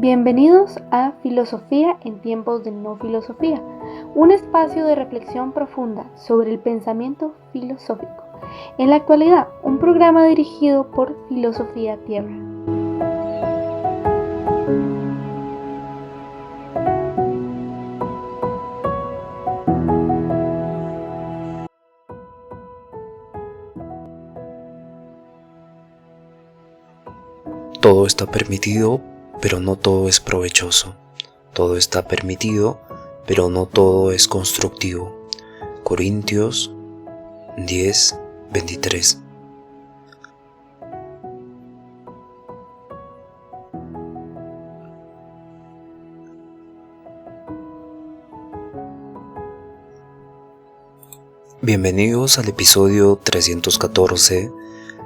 Bienvenidos a Filosofía en tiempos de no filosofía, un espacio de reflexión profunda sobre el pensamiento filosófico. En la actualidad, un programa dirigido por Filosofía Tierra. Todo está permitido, pero no todo es provechoso. Todo está permitido, pero no todo es constructivo. Corintios 10:23. Bienvenidos al episodio 314.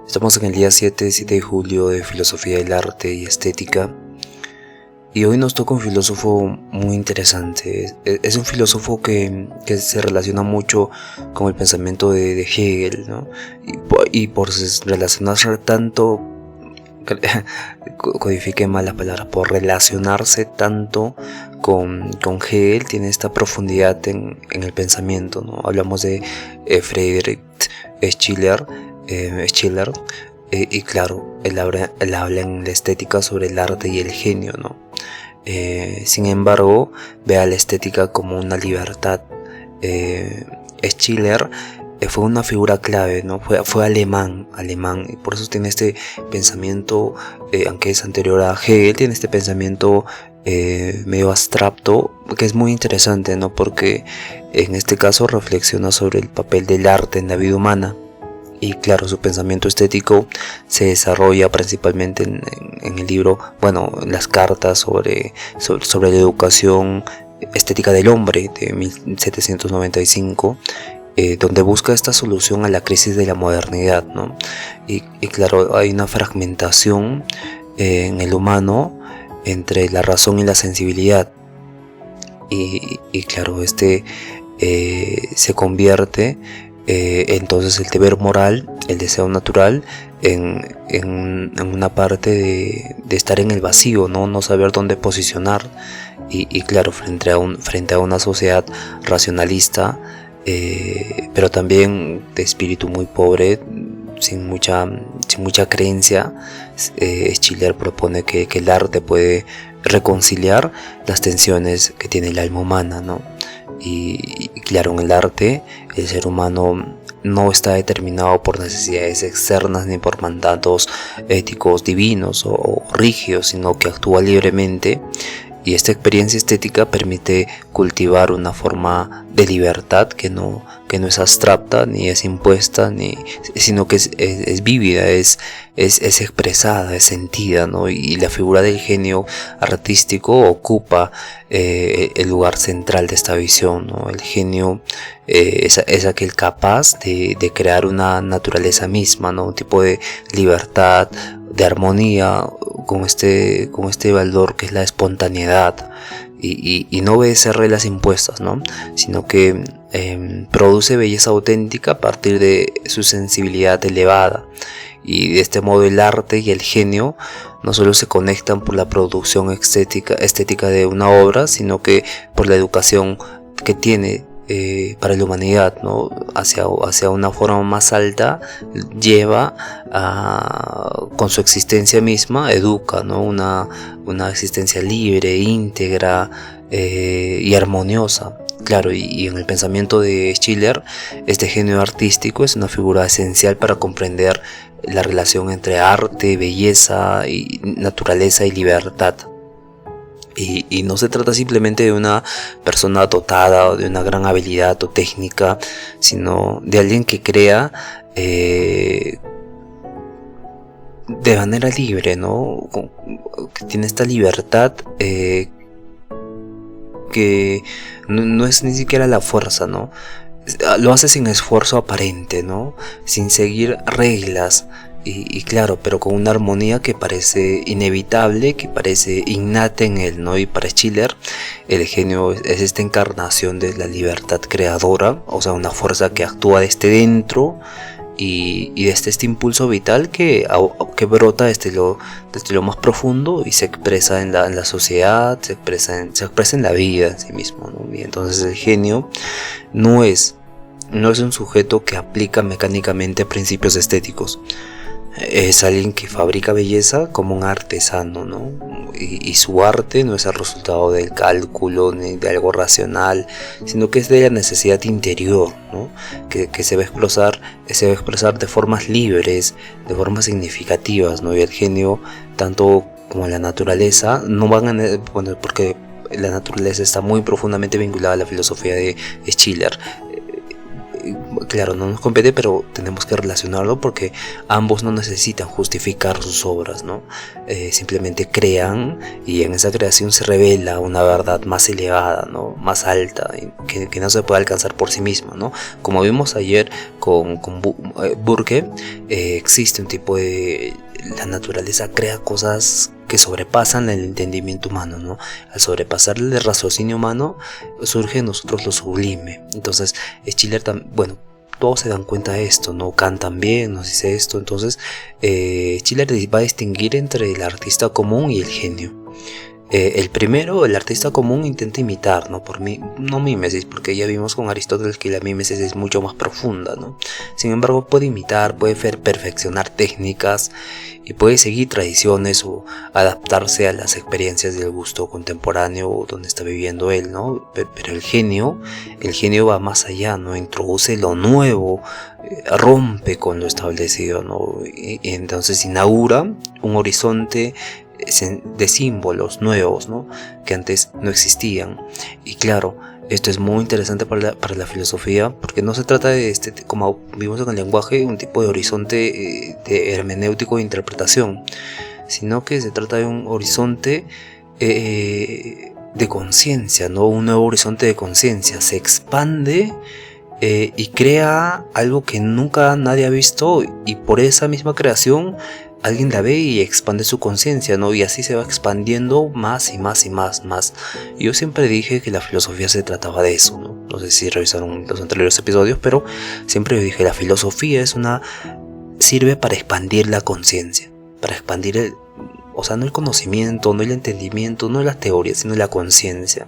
Estamos en el día 7 de julio de Filosofía del Arte y Estética. Y hoy nos toca un filósofo muy interesante. Es un filósofo que se relaciona mucho con el pensamiento de Hegel, ¿no? Y por relacionarse tanto, codifique mal la palabra, por relacionarse tanto con Hegel, tiene esta profundidad en el pensamiento, ¿no? Hablamos de Friedrich Schiller. Y claro, él habla en la estética sobre el arte y el genio, ¿no? Sin embargo, ve a la estética como una libertad. Schiller fue una figura clave, ¿no? Fue alemán, y por eso tiene este pensamiento, aunque es anterior a Hegel, tiene este pensamiento medio abstracto, que es muy interesante, ¿no? Porque en este caso reflexiona sobre el papel del arte en la vida humana. Y claro, su pensamiento estético se desarrolla principalmente en el libro, en las cartas sobre la educación estética del hombre de 1795, donde busca esta solución a la crisis de la modernidad, ¿no? Y claro, hay una fragmentación en el humano entre la razón y la sensibilidad. Y claro, se convierte entonces el deber moral, el deseo natural, en una parte de estar en el vacío, no saber dónde posicionar. Y claro, frente a una sociedad racionalista, pero también de espíritu muy pobre, sin mucha creencia, Schiller propone que el arte puede reconciliar las tensiones que tiene el alma humana, ¿no? Y claro, en el arte el ser humano no está determinado por necesidades externas ni por mandatos éticos divinos o rígidos, sino que actúa libremente. Y esta experiencia estética permite cultivar una forma de libertad que no es abstracta ni es impuesta, sino que es vívida, es expresada, es sentida, ¿no? Y la figura del genio artístico ocupa el lugar central de esta visión, ¿no? El genio es aquel capaz de crear una naturaleza misma, ¿no? Un tipo de libertad, de armonía, con este valor que es la espontaneidad, y no obedece reglas impuestas, ¿no? Sino que produce belleza auténtica a partir de su sensibilidad elevada. Y de este modo el arte y el genio no solo se conectan por la producción estética de una obra, sino que por la educación que tiene para la humanidad, ¿no? Hacia una forma más alta, lleva con su existencia misma, educa, ¿no? Una existencia libre, íntegra y armoniosa. Claro, y en el pensamiento de Schiller, este genio artístico es una figura esencial para comprender la relación entre arte, belleza, y naturaleza y libertad. Y no se trata simplemente de una persona dotada o de una gran habilidad o técnica, sino de alguien que crea de manera libre, ¿no? Que tiene esta libertad que no es ni siquiera la fuerza, ¿no? Lo hace sin esfuerzo aparente, ¿no? Sin seguir reglas. Y claro, pero con una armonía que parece inevitable, que parece innata en él, ¿no? Y para Schiller, el genio es esta encarnación de la libertad creadora, o sea, una fuerza que actúa desde dentro y desde este impulso vital que brota desde lo más profundo y se expresa en la sociedad, se expresa en la vida en sí mismo, ¿no? Y entonces el genio no es un sujeto que aplica mecánicamente principios estéticos. Es alguien que fabrica belleza como un artesano, ¿no? Y su arte no es el resultado del cálculo ni de algo racional, sino que es de la necesidad interior, ¿no? Que se va a expresar de formas libres, de formas significativas, ¿no? Y el genio, tanto como la naturaleza, no van a... Bueno, porque la naturaleza está muy profundamente vinculada a la filosofía de Schiller. Claro, no nos compete, pero tenemos que relacionarlo porque ambos no necesitan justificar sus obras, ¿no? Simplemente crean, y en esa creación se revela una verdad más elevada, ¿no? Más alta, que no se puede alcanzar por sí misma, ¿no? Como vimos ayer con Burke, existe un tipo de... La naturaleza crea cosas que sobrepasan el entendimiento humano, ¿no? Al sobrepasar el raciocinio humano, surge en nosotros lo sublime. Entonces, Schiller bueno, todos se dan cuenta de esto, ¿no? Kant también nos dice esto. Entonces, Schiller va a distinguir entre el artista común y el genio. El primero, el artista común, intenta imitar, ¿no? No mímesis, porque ya vimos con Aristóteles que la mímesis es mucho más profunda, ¿no? Sin embargo, puede imitar, puede perfeccionar técnicas y puede seguir tradiciones o adaptarse a las experiencias del gusto contemporáneo donde está viviendo él, ¿no? Pero el genio va más allá, ¿no? Introduce lo nuevo, rompe con lo establecido, ¿no? Y entonces inaugura un horizonte de símbolos nuevos, ¿no? Que antes no existían. Y claro, esto es muy interesante para la filosofía, porque no se trata de como vimos en el lenguaje, un tipo de horizonte de hermenéutico de interpretación, sino que se trata de un horizonte de conciencia, ¿no? Un nuevo horizonte de conciencia. Se expande y crea algo que nunca nadie ha visto, y por esa misma creación alguien la ve y expande su conciencia, ¿no? Y así se va expandiendo más y más y más. Yo siempre dije que la filosofía se trataba de eso, ¿no? No sé si revisaron los anteriores episodios, pero siempre yo dije, la filosofía sirve para expandir la conciencia, para expandir no el conocimiento, no el entendimiento, no la teoría, sino la conciencia.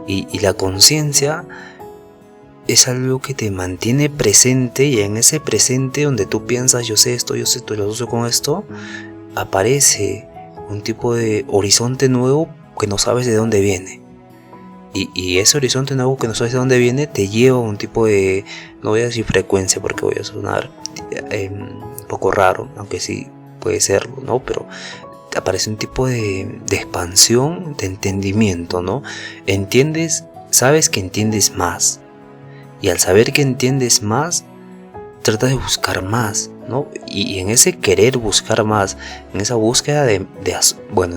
Y la conciencia es algo que te mantiene presente, y en ese presente donde tú piensas, yo sé esto, y lo asocio con esto, aparece un tipo de horizonte nuevo que no sabes de dónde viene. Y ese horizonte nuevo que no sabes de dónde viene te lleva a un tipo de, no voy a decir frecuencia porque voy a sonar un poco raro, aunque sí puede serlo, ¿no? Pero aparece un tipo de expansión, de entendimiento, ¿no? Sabes que entiendes más. Y al saber que entiendes más, trata de buscar más, ¿no? Y en ese querer buscar más, en esa búsqueda de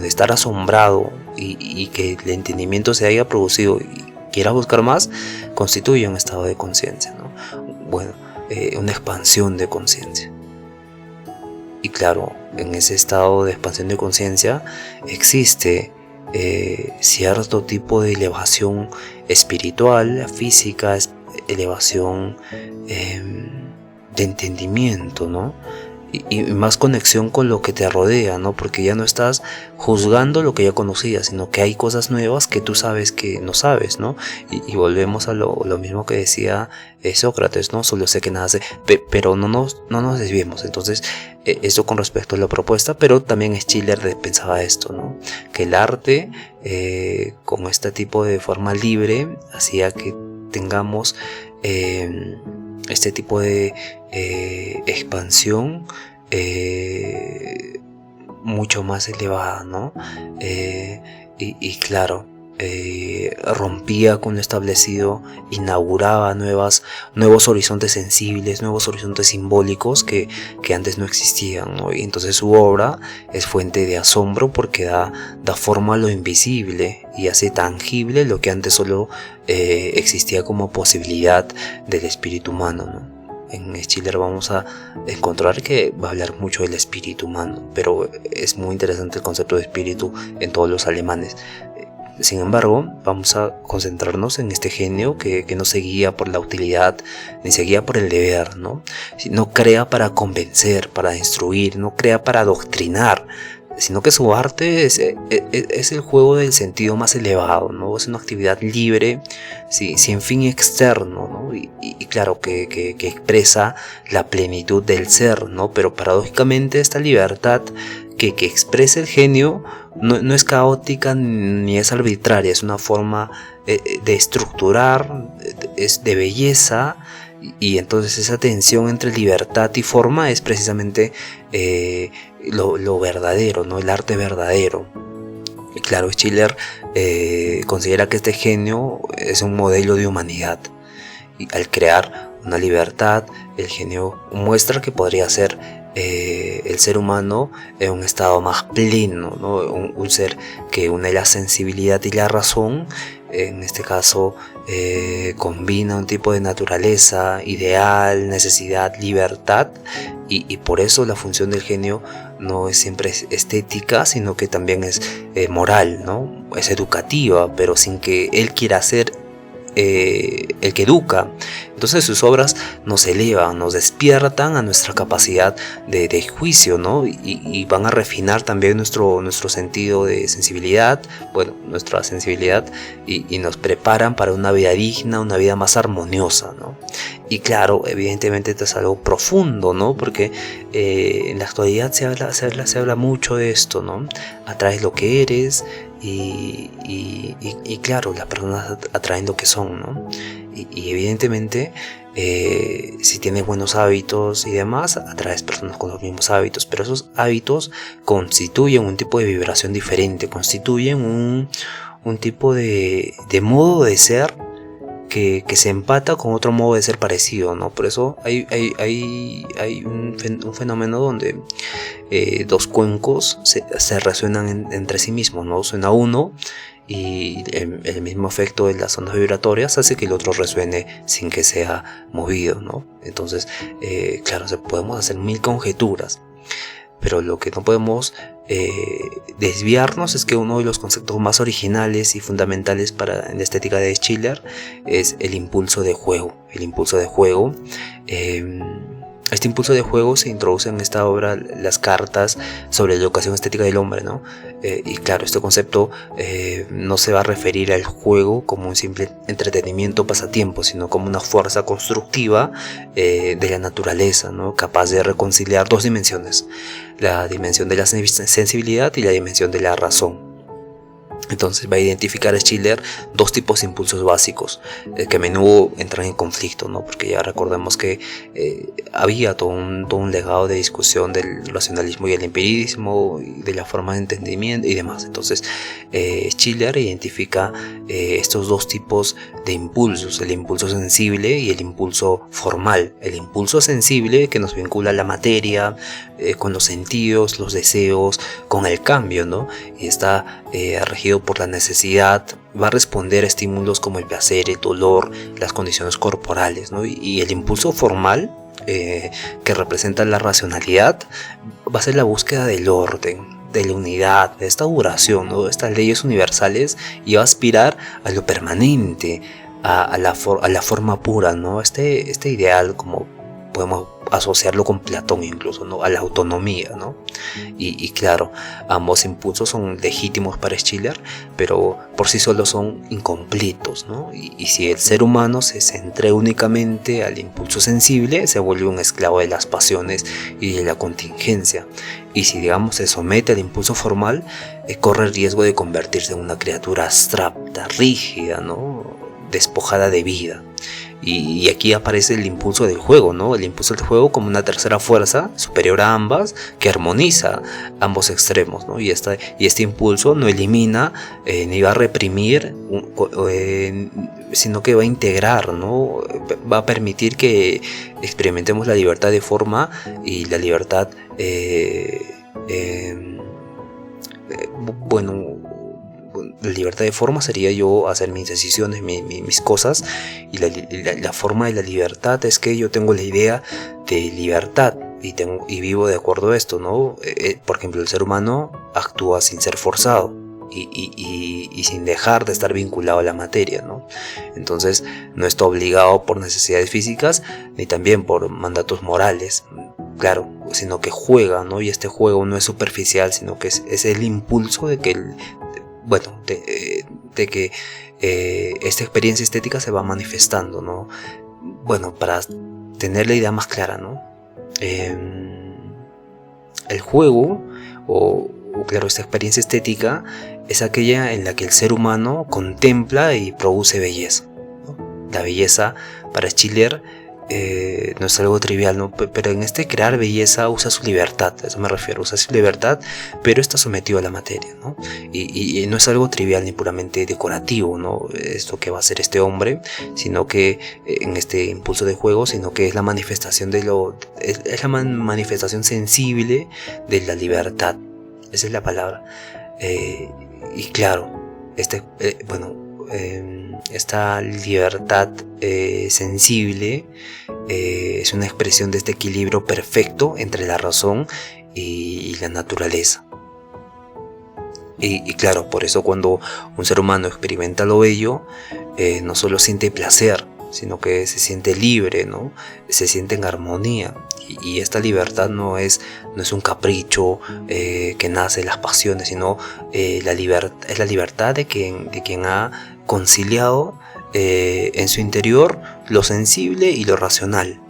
estar asombrado y que el entendimiento se haya producido y quiera buscar más, constituye un estado de conciencia, ¿no? Bueno, una expansión de conciencia. Y claro, en ese estado de expansión de conciencia existe cierto tipo de elevación espiritual, física, elevación de entendimiento, ¿no? Y más conexión con lo que te rodea, ¿no? Porque ya no estás juzgando lo que ya conocías, sino que hay cosas nuevas que tú sabes que no sabes, ¿no? Y volvemos a lo mismo que decía Sócrates, ¿no? Solo sé que nada sé, pero no nos desviemos. Entonces, esto con respecto a la propuesta, pero también Schiller pensaba esto, ¿no? Que el arte, con este tipo de forma libre, hacía que tengamos este tipo de expansión mucho más elevada, ¿no? Y claro, rompía con lo establecido, inauguraba nuevos horizontes sensibles, nuevos horizontes simbólicos que antes no existían, ¿no? Y entonces su obra es fuente de asombro porque da forma a lo invisible y hace tangible lo que antes solo existía como posibilidad del espíritu humano, ¿no? En Schiller vamos a encontrar que va a hablar mucho del espíritu humano, pero es muy interesante el concepto de espíritu en todos los alemanes. Sin embargo, vamos a concentrarnos en este genio que no se guía por la utilidad, ni se guía por el deber, ¿no? No crea para convencer, para instruir, no crea para adoctrinar, sino que su arte es el juego del sentido más elevado, ¿no? Es una actividad libre, sin fin externo, ¿no? Y claro, que expresa la plenitud del ser, ¿no? Pero paradójicamente esta libertad que expresa el genio no es caótica ni es arbitraria, es una forma de estructurar, es de belleza, y entonces esa tensión entre libertad y forma es precisamente lo verdadero, ¿no? El arte verdadero. Y claro, Schiller considera que este genio es un modelo de humanidad, y al crear una libertad, el genio muestra que podría ser el ser humano en un estado más pleno, ¿no? Un ser que une la sensibilidad y la razón. En este caso combina un tipo de naturaleza, ideal, necesidad, libertad, y por eso la función del genio no es siempre estética, sino que también es moral, ¿no? Es educativa, pero sin que él quiera ser el que educa. Entonces sus obras nos elevan, nos despiertan a nuestra capacidad de juicio, ¿no? Y van a refinar también nuestro sentido de sensibilidad, bueno, nuestra sensibilidad, y nos preparan para una vida digna, una vida más armoniosa, ¿no? Y claro, evidentemente esto es algo profundo, ¿no? Porque en la actualidad se habla mucho de esto, ¿no? Atraes lo que eres, y claro, las personas atraen lo que son, ¿no? Y evidentemente si tienes buenos hábitos y demás, atraes personas con los mismos hábitos, pero esos hábitos constituyen un tipo de vibración diferente, constituyen un tipo de modo de ser que se empata con otro modo de ser parecido, ¿no? Por eso hay un fenómeno donde dos cuencos se resuenan entre sí mismos, ¿no? Suena uno y el mismo efecto de las ondas vibratorias hace que el otro resuene sin que sea movido, ¿no? Entonces, claro, podemos hacer mil conjeturas, pero lo que no podemos desviarnos es que uno de los conceptos más originales y fundamentales en la estética de Schiller es el impulso de juego. El impulso de juego. Este impulso de juego se introduce en esta obra, las cartas sobre la educación estética del hombre, ¿no? Y claro, este concepto no se va a referir al juego como un simple entretenimiento pasatiempo, sino como una fuerza constructiva de la naturaleza, ¿no? Capaz de reconciliar dos dimensiones, la dimensión de la sensibilidad y la dimensión de la razón. Entonces va a identificar a Schiller dos tipos de impulsos básicos que a menudo entran en conflicto, ¿no? Porque ya recordemos que había todo un legado de discusión del racionalismo y el empirismo, y de la forma de entendimiento y demás. Entonces Schiller identifica estos dos tipos de impulsos, el impulso sensible y el impulso formal. El impulso sensible, que nos vincula a la materia, con los sentidos, los deseos, con el cambio, ¿no? Y está regido por la necesidad, va a responder a estímulos como el placer, el dolor, las condiciones corporales, ¿no? Y el impulso formal, que representa la racionalidad, va a ser la búsqueda del orden, de la unidad, de esta duración, ¿no? De estas leyes universales, y va a aspirar a lo permanente, a la forma pura, ¿no? Este ideal, como podemos asociarlo con Platón incluso, ¿no? A la autonomía, ¿no? Y claro, ambos impulsos son legítimos para Schiller, pero por sí solos son incompletos, ¿no? Y si el ser humano se entrega únicamente al impulso sensible, se vuelve un esclavo de las pasiones y de la contingencia. Y si, digamos, se somete al impulso formal, corre el riesgo de convertirse en una criatura abstracta, rígida, ¿no? Despojada de vida. Y aquí aparece el impulso del juego, ¿no? El impulso del juego como una tercera fuerza superior a ambas, que armoniza ambos extremos, ¿no? Y este impulso no elimina ni va a reprimir, sino que va a integrar, ¿no? Va a permitir que experimentemos la libertad de forma y la libertad, la libertad de forma sería yo hacer mis decisiones, mis cosas, y la forma de la libertad es que yo tengo la idea de libertad y vivo de acuerdo a esto, ¿no? Por ejemplo, el ser humano actúa sin ser forzado, y sin dejar de estar vinculado a la materia, ¿no? Entonces no está obligado por necesidades físicas ni también por mandatos morales, claro, sino que juega, ¿no? Y este juego no es superficial, sino que es el impulso de que que esta experiencia estética se va manifestando, ¿no? Bueno, para tener la idea más clara, ¿no? El juego, claro, esta experiencia estética es aquella en la que el ser humano contempla y produce belleza, ¿no? La belleza para Schiller no es algo trivial, ¿no? Pero en este crear belleza usa su libertad, a eso me refiero, usa su libertad, pero está sometido a la materia, ¿no? Y no es algo trivial ni puramente decorativo, ¿no? Esto que va a hacer este hombre, sino que en este impulso de juego, sino que es la manifestación es la manifestación sensible de la libertad, esa es la palabra. Y claro, esta libertad sensible es una expresión de este equilibrio perfecto entre la razón y la naturaleza. Y claro, por eso cuando un ser humano experimenta lo bello, no solo siente placer, sino que se siente libre, ¿no? Se siente en armonía. Y esta libertad no es un capricho que nace de las pasiones, sino es la libertad de quien ha conciliado en su interior lo sensible y lo racional.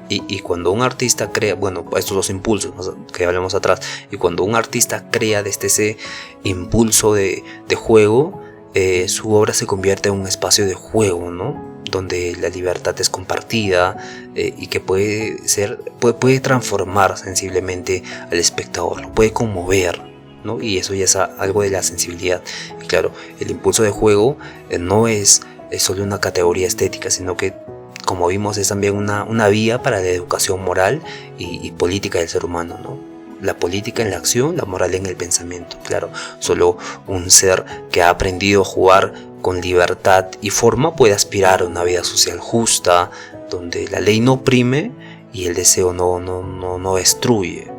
Y cuando un artista crea, estos dos impulsos que hablamos atrás, y cuando un artista crea desde ese impulso de juego, su obra se convierte en un espacio de juego, ¿no? Donde la libertad es compartida y que puede transformar sensiblemente al espectador, lo puede conmover, ¿no? Y eso ya es algo de la sensibilidad. Y claro, el impulso de juego no es solo una categoría estética, sino que, como vimos, es también una vía para la educación moral y política del ser humano, ¿no? La política en la acción, la moral en el pensamiento. Claro, solo un ser que ha aprendido a jugar con libertad y forma puede aspirar a una vida social justa, donde la ley no oprime y el deseo no destruye.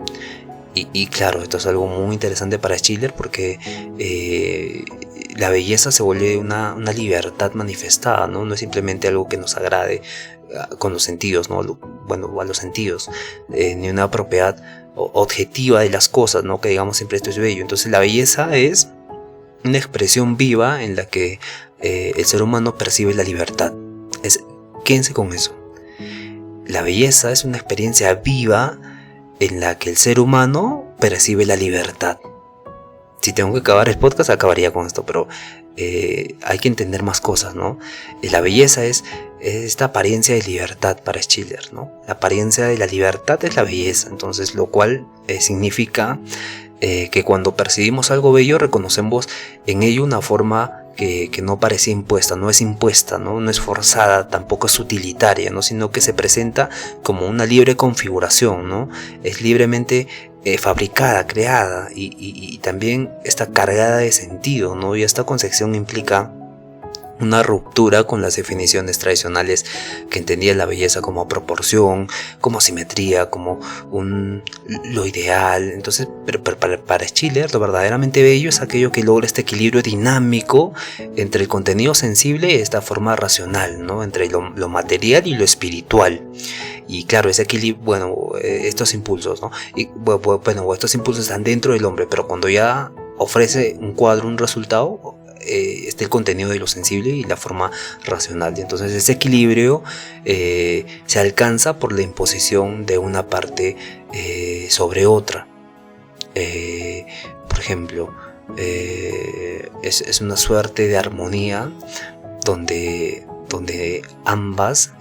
Y claro, esto es algo muy interesante para Schiller, porque la belleza se vuelve una libertad manifestada, ¿no? No es simplemente algo que nos agrade con los sentidos, ¿no? A los sentidos, ni una propiedad objetiva de las cosas, ¿no? Que digamos siempre esto es bello. Entonces la belleza es una expresión viva en la que el ser humano percibe la libertad. Quédense con eso. La belleza es una experiencia viva en la que el ser humano percibe la libertad. Si tengo que acabar el podcast, acabaría con esto, pero hay que entender más cosas, ¿no? La belleza es esta apariencia de libertad para Schiller, ¿no? La apariencia de la libertad es la belleza, entonces, lo cual significa que cuando percibimos algo bello, reconocemos en ello una forma que no parece impuesta, no es impuesta, no es forzada, tampoco es utilitaria, ¿no? Sino que se presenta como una libre configuración, ¿no? Es libremente fabricada, creada, y también está cargada de sentido, ¿no? Y esta concepción implica una ruptura con las definiciones tradicionales que entendían la belleza como proporción, como simetría, como lo ideal. Entonces, pero para Schiller, lo verdaderamente bello es aquello que logra este equilibrio dinámico entre el contenido sensible y esta forma racional, ¿no? Entre lo material y lo espiritual. Y claro, ese equilibrio, estos impulsos, ¿no? Y estos impulsos están dentro del hombre, pero cuando ya ofrece un cuadro, un resultado, está el contenido de lo sensible y la forma racional. Y entonces ese equilibrio se alcanza por la imposición de una parte sobre otra. Por ejemplo, es una suerte de armonía donde ambas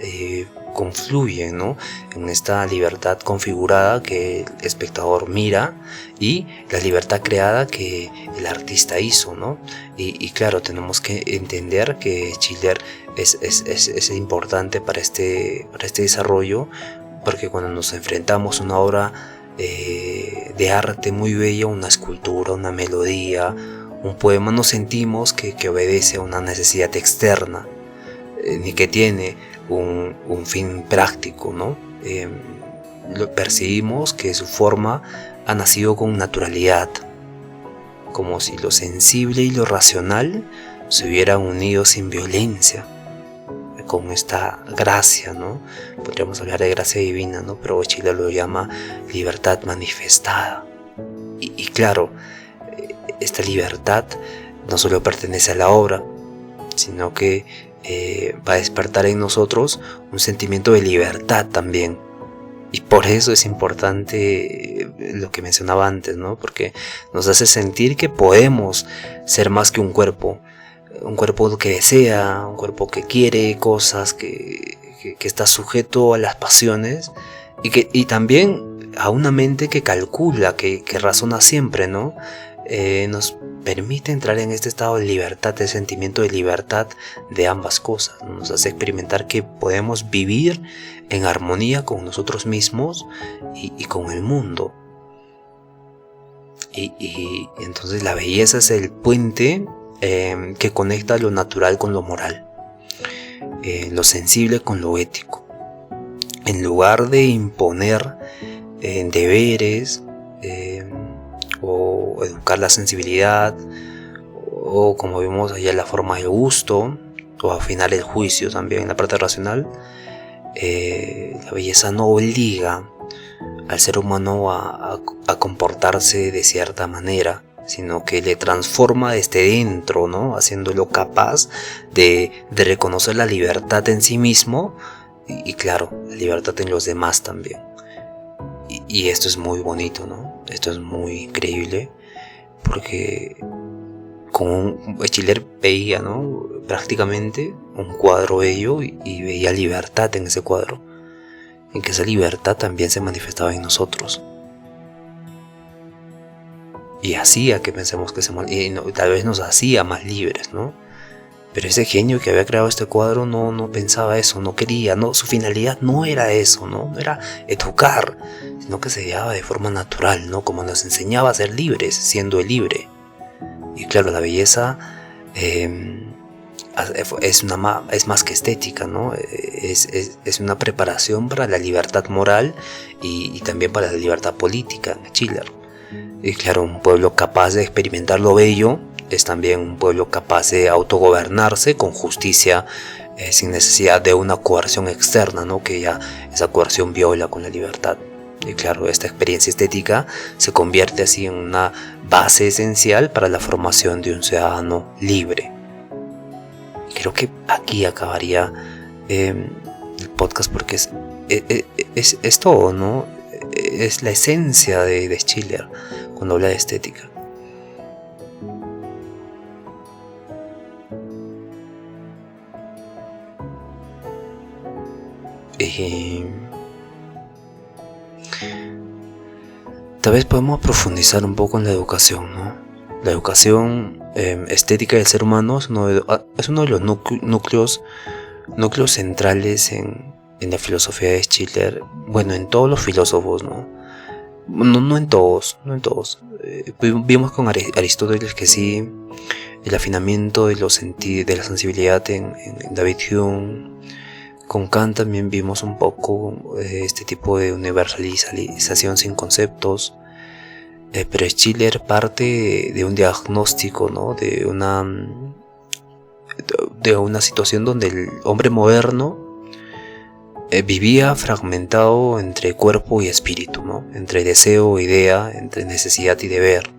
confluyen, ¿no? En esta libertad configurada que el espectador mira y la libertad creada que el artista hizo, ¿no? Y claro, tenemos que entender que Schiller es importante para este desarrollo, porque cuando nos enfrentamos a una obra de arte muy bella, una escultura, una melodía, un poema, no sentimos que obedece a una necesidad externa, ni que tiene un fin práctico, ¿no? Percibimos que su forma ha nacido con naturalidad, como si lo sensible y lo racional se hubieran unido sin violencia, con esta gracia, ¿no? Podríamos hablar de gracia divina, ¿no? Pero Schiller lo llama libertad manifestada. Y claro, esta libertad no solo pertenece a la obra, sino que va a despertar en nosotros un sentimiento de libertad también. Y por eso es importante lo que mencionaba antes, ¿no? Porque nos hace sentir que podemos ser más que un cuerpo que desea, un cuerpo que quiere cosas, que está sujeto a las pasiones y también a una mente que calcula, que razona siempre, ¿no? Nos permite entrar en este estado de libertad, de sentimiento de libertad de ambas cosas. Nos hace experimentar que podemos vivir en armonía con nosotros mismos y con el mundo. Y entonces la belleza es el puente que conecta lo natural con lo moral, lo sensible con lo ético. En lugar de imponer deberes o educar la sensibilidad, o como vimos allá la forma del gusto, o afinar el juicio también en la parte racional, la belleza no obliga al ser humano a comportarse de cierta manera, sino que le transforma desde dentro, ¿no? Haciéndolo capaz de reconocer la libertad en sí mismo y claro, la libertad en los demás también. Y esto es muy bonito, ¿no? Esto es muy increíble, porque como Schiller veía, ¿no? Prácticamente un cuadro bello y veía libertad en ese cuadro, en que esa libertad también se manifestaba en nosotros. Y hacía que pensemos que tal vez nos hacía más libres, ¿no? Pero ese genio que había creado este cuadro no pensaba eso, no quería, no, su finalidad no era eso, no era educar, sino que se daba de forma natural, ¿no? Como nos enseñaba a ser libres, siendo el libre. Y claro, la belleza es más que estética, ¿no? Es una preparación para la libertad moral y también para la libertad política, en Schiller. Y claro, un pueblo capaz de experimentar lo bello es también un pueblo capaz de autogobernarse con justicia, sin necesidad de una coerción externa, ¿no? Que ya esa coerción viola con la libertad. Y claro, esta experiencia estética se convierte así en una base esencial para la formación de un ciudadano libre. Y creo que aquí acabaría el podcast, porque es todo, ¿no? Es la esencia de Schiller cuando habla de estética. Tal vez podemos profundizar un poco en la educación, ¿no? La educación estética del ser humano es uno de los núcleos centrales en la filosofía de Schiller. Bueno, en todos los filósofos, ¿no? No en todos. Vimos con Aristóteles que sí, el afinamiento de la sensibilidad en David Hume. Con Kant también vimos un poco este tipo de universalización sin conceptos, pero Schiller parte de un diagnóstico, ¿no? de una situación donde el hombre moderno vivía fragmentado entre cuerpo y espíritu, ¿no? Entre deseo e idea, entre necesidad y deber.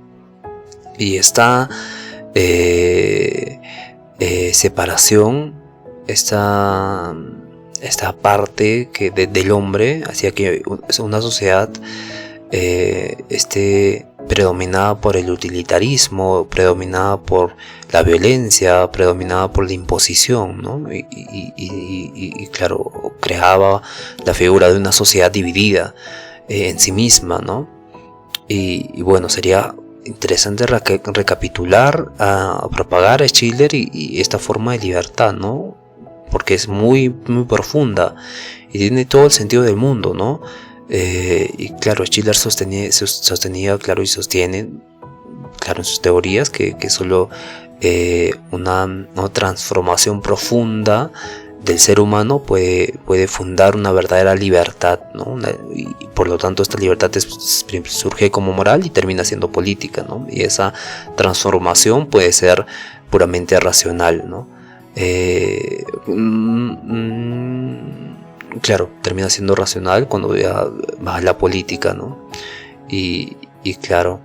Y esta separación, esta parte del hombre hacía que una sociedad esté predominada por el utilitarismo, predominada por la violencia, predominada por la imposición, ¿no? Y claro, creaba la figura de una sociedad dividida en sí misma, ¿no? Y bueno, sería interesante recapitular, propagar a Schiller y esta forma de libertad, ¿no? Porque es muy, muy profunda y tiene todo el sentido del mundo, ¿no? Y claro, Schiller sostenía, claro, y sostiene, claro, en sus teorías que solo una transformación profunda del ser humano puede fundar una verdadera libertad, ¿no? Y por lo tanto esta libertad surge como moral y termina siendo política, ¿no? Y esa transformación puede ser puramente racional, ¿no? Claro, termina siendo racional cuando ya va a la política, ¿no? Y claro,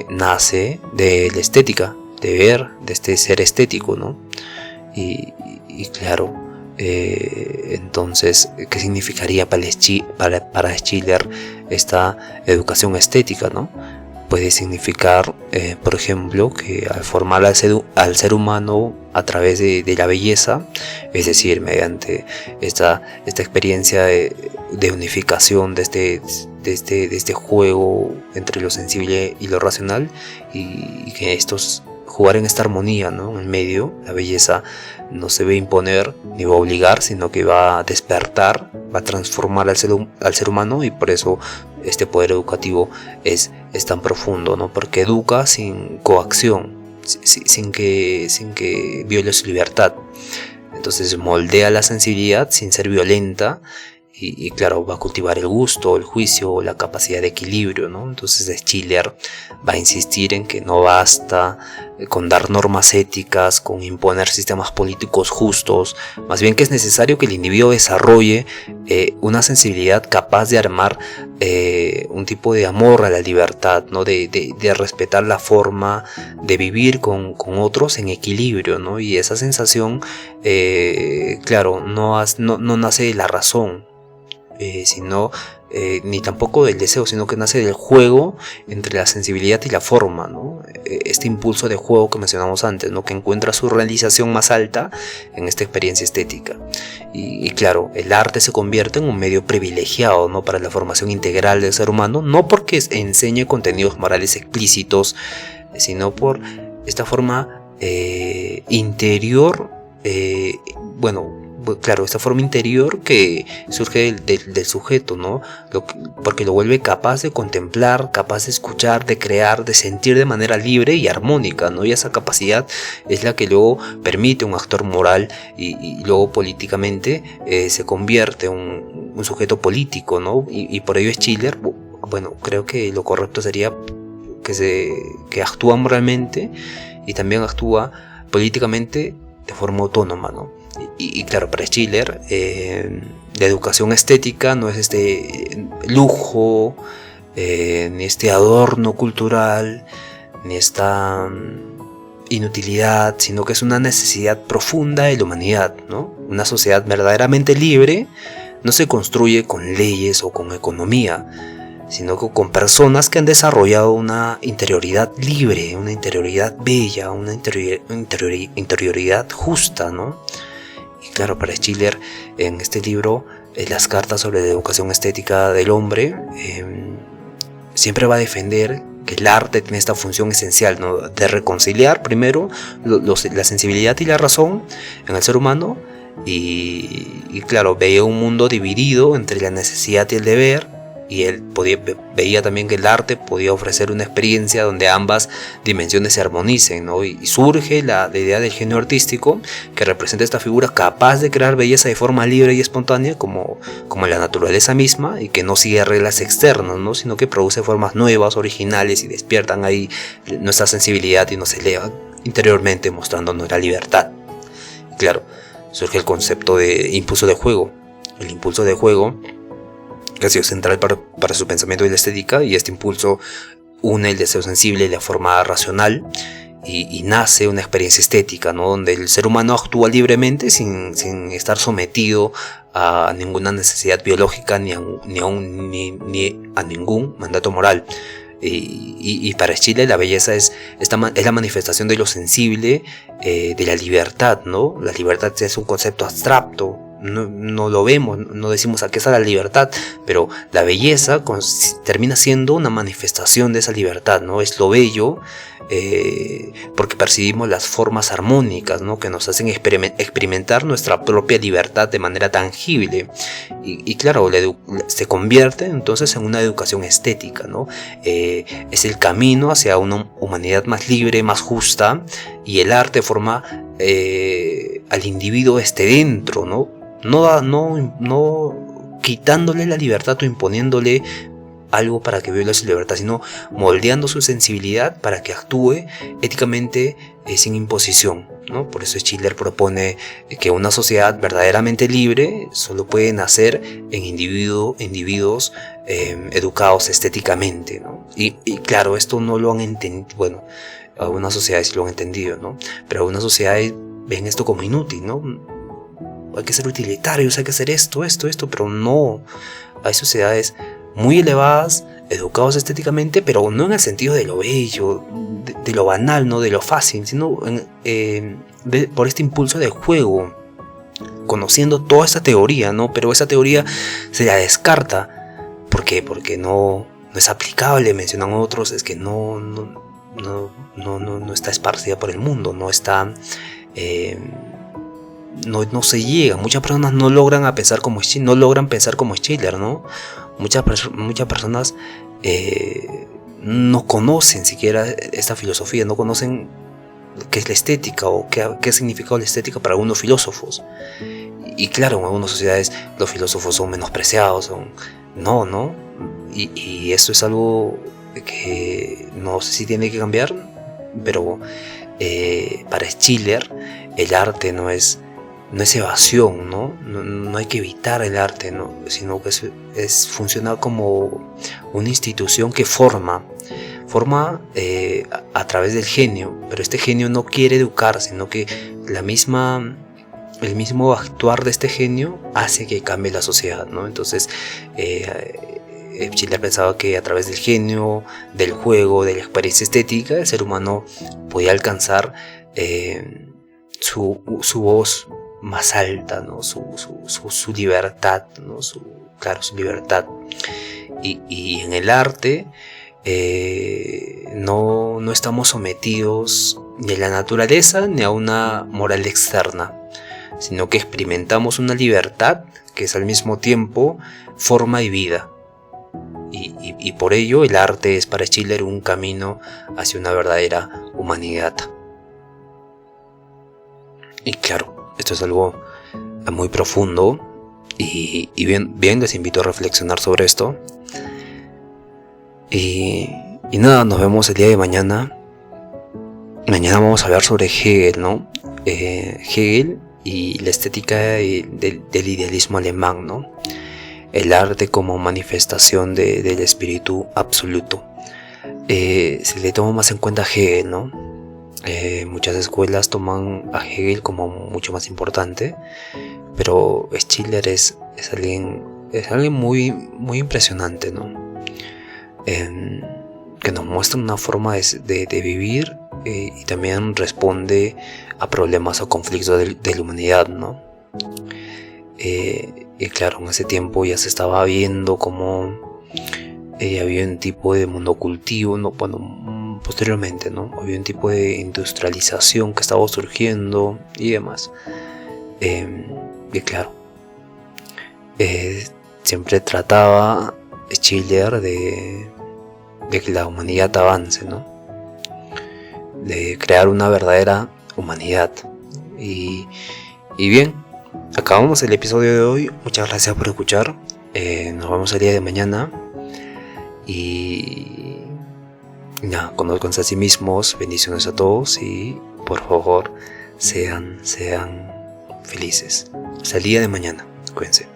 nace de la estética, de ver, de este ser estético, ¿no? Y claro, entonces, ¿qué significaría para Schiller esta educación estética, ¿no? Puede significar, por ejemplo, que al formar al ser humano a través de la belleza, es decir, mediante esta experiencia de unificación de este juego entre lo sensible y lo racional, y que estos jugar en esta armonía, ¿no? En el medio, la belleza no se va a imponer ni va a obligar, sino que va a despertar, va a transformar al ser humano, y por eso este poder educativo es tan profundo, ¿no? Porque educa sin coacción, sin que viole su libertad. Entonces moldea la sensibilidad sin ser violenta, y claro, va a cultivar el gusto, el juicio, la capacidad de equilibrio, ¿no? Entonces Schiller va a insistir en que no basta con dar normas éticas, con imponer sistemas políticos justos, más bien que es necesario que el individuo desarrolle una sensibilidad capaz de armar un tipo de amor a la libertad, ¿no? De respetar la forma de vivir con otros en equilibrio, ¿no? Y esa sensación, claro, no nace de la razón, sino ni tampoco del deseo, sino que nace del juego entre la sensibilidad y la forma, ¿no? Este impulso de juego que mencionamos antes, ¿no? Que encuentra su realización más alta en esta experiencia estética. Y claro, el arte se convierte en un medio privilegiado, ¿no? Para la formación integral del ser humano, no porque enseñe contenidos morales explícitos, sino por esta forma interior, claro, esta forma interior que surge del sujeto, ¿no? Porque lo vuelve capaz de contemplar, capaz de escuchar, de crear, de sentir de manera libre y armónica, ¿no? Y esa capacidad es la que luego permite un actor moral y luego políticamente se convierte en un sujeto político, ¿no? Y por ello Schiller, creo que lo correcto sería que actúa moralmente y también actúa políticamente de forma autónoma, ¿no? Y claro, para Schiller la educación estética no es este lujo, ni este adorno cultural, ni esta inutilidad, sino que es una necesidad profunda de la humanidad, ¿no? Una sociedad verdaderamente libre no se construye con leyes o con economía, sino que con personas que han desarrollado una interioridad libre, una interioridad bella, una interioridad justa, ¿no? Y claro, para Schiller, en este libro, las cartas sobre la educación estética del hombre, siempre va a defender que el arte tiene esta función esencial, ¿no? De reconciliar primero la sensibilidad y la razón en el ser humano, y claro, veía un mundo dividido entre la necesidad y el deber, y él veía también que el arte podía ofrecer una experiencia donde ambas dimensiones se armonicen, ¿no? Y surge la idea del genio artístico, que representa esta figura capaz de crear belleza de forma libre y espontánea, como la naturaleza misma, y que no sigue reglas externas, ¿no? Sino que produce formas nuevas, originales, y despiertan ahí nuestra sensibilidad y nos elevan interiormente, mostrándonos la libertad. Y claro, surge el concepto de impulso de juego. El impulso de juego que ha sido central para su pensamiento y la estética, y este impulso une el deseo sensible y la forma racional, y nace una experiencia estética, ¿no? Donde el ser humano actúa libremente sin estar sometido a ninguna necesidad biológica ni a ningún mandato moral. Y para Schiller la belleza es la manifestación de lo sensible, de la libertad, ¿no? La libertad es un concepto abstracto. No lo vemos, no decimos a qué está la libertad, pero la belleza termina siendo una manifestación de esa libertad, ¿no? Es lo bello, porque percibimos las formas armónicas, ¿no? Que nos hacen experimentar nuestra propia libertad de manera tangible, y claro, se convierte entonces en una educación estética, ¿no? Es el camino hacia una humanidad más libre, más justa, y el arte forma al individuo desde dentro, ¿no? No quitándole la libertad o imponiéndole algo para que viole su libertad, sino moldeando su sensibilidad para que actúe éticamente sin imposición, ¿no? Por eso Schiller propone que una sociedad verdaderamente libre solo puede nacer en individuos educados estéticamente, ¿no? Y claro, esto no lo han entendido, bueno, algunas sociedades lo han entendido, ¿no? Pero algunas sociedades ven esto como inútil, ¿no? Hay que ser utilitarios, hay que hacer esto, pero no. Hay sociedades muy elevadas, educados estéticamente, pero no en el sentido de lo bello, de lo banal, no de lo fácil, sino por este impulso de juego, conociendo toda esta teoría, ¿no? Pero esa teoría se la descarta. ¿Por qué? Porque no es aplicable, mencionan otros, es que no está esparcida por el mundo, no está... no se llega. Muchas personas no logran pensar como Schiller, ¿no? Muchas personas no conocen siquiera esta filosofía, no conocen qué es la estética o qué ha significado la estética para algunos filósofos. Y claro, en algunas sociedades los filósofos son menospreciados, no. Y esto es algo que no sé si tiene que cambiar, pero para Schiller el arte no es evasión, no hay que evitar el arte, ¿no? Sino que es funciona como una institución que forma a través del genio, pero este genio no quiere educar, sino que el mismo actuar de este genio hace que cambie la sociedad, ¿no? Entonces Schiller pensaba que a través del genio, del juego, de la experiencia estética, el ser humano podía alcanzar su voz más alta, ¿no? Su libertad, ¿no? Su libertad. Y en el arte no estamos sometidos ni a la naturaleza ni a una moral externa, sino que experimentamos una libertad que es al mismo tiempo forma y vida. Y por ello el arte es para Schiller un camino hacia una verdadera humanidad. Y claro, esto es algo muy profundo y bien les invito a reflexionar sobre esto. Y nada, nos vemos el día de mañana. Mañana vamos a hablar sobre Hegel, ¿no? Hegel y la estética del idealismo alemán, ¿no? El arte como manifestación del espíritu absoluto. Se le toma más en cuenta a Hegel, ¿no? Muchas escuelas toman a Hegel como mucho más importante, pero Schiller es alguien muy, muy impresionante, ¿no? Que nos muestra una forma de vivir y también responde a problemas o conflictos de la humanidad, ¿no? Y claro, en ese tiempo ya se estaba viendo como había un tipo de monocultivo, ¿no? Bueno, posteriormente, ¿no? Había un tipo de industrialización que estaba surgiendo y demás. Y claro, siempre trataba Schiller de que la humanidad avance, ¿no? De crear una verdadera humanidad. Y bien, acabamos el episodio de hoy. Muchas gracias por escuchar. Nos vemos el día de mañana. Y nada, conozcanse a sí mismos. Bendiciones a todos y por favor sean felices. Hasta el día de mañana. Cuídense.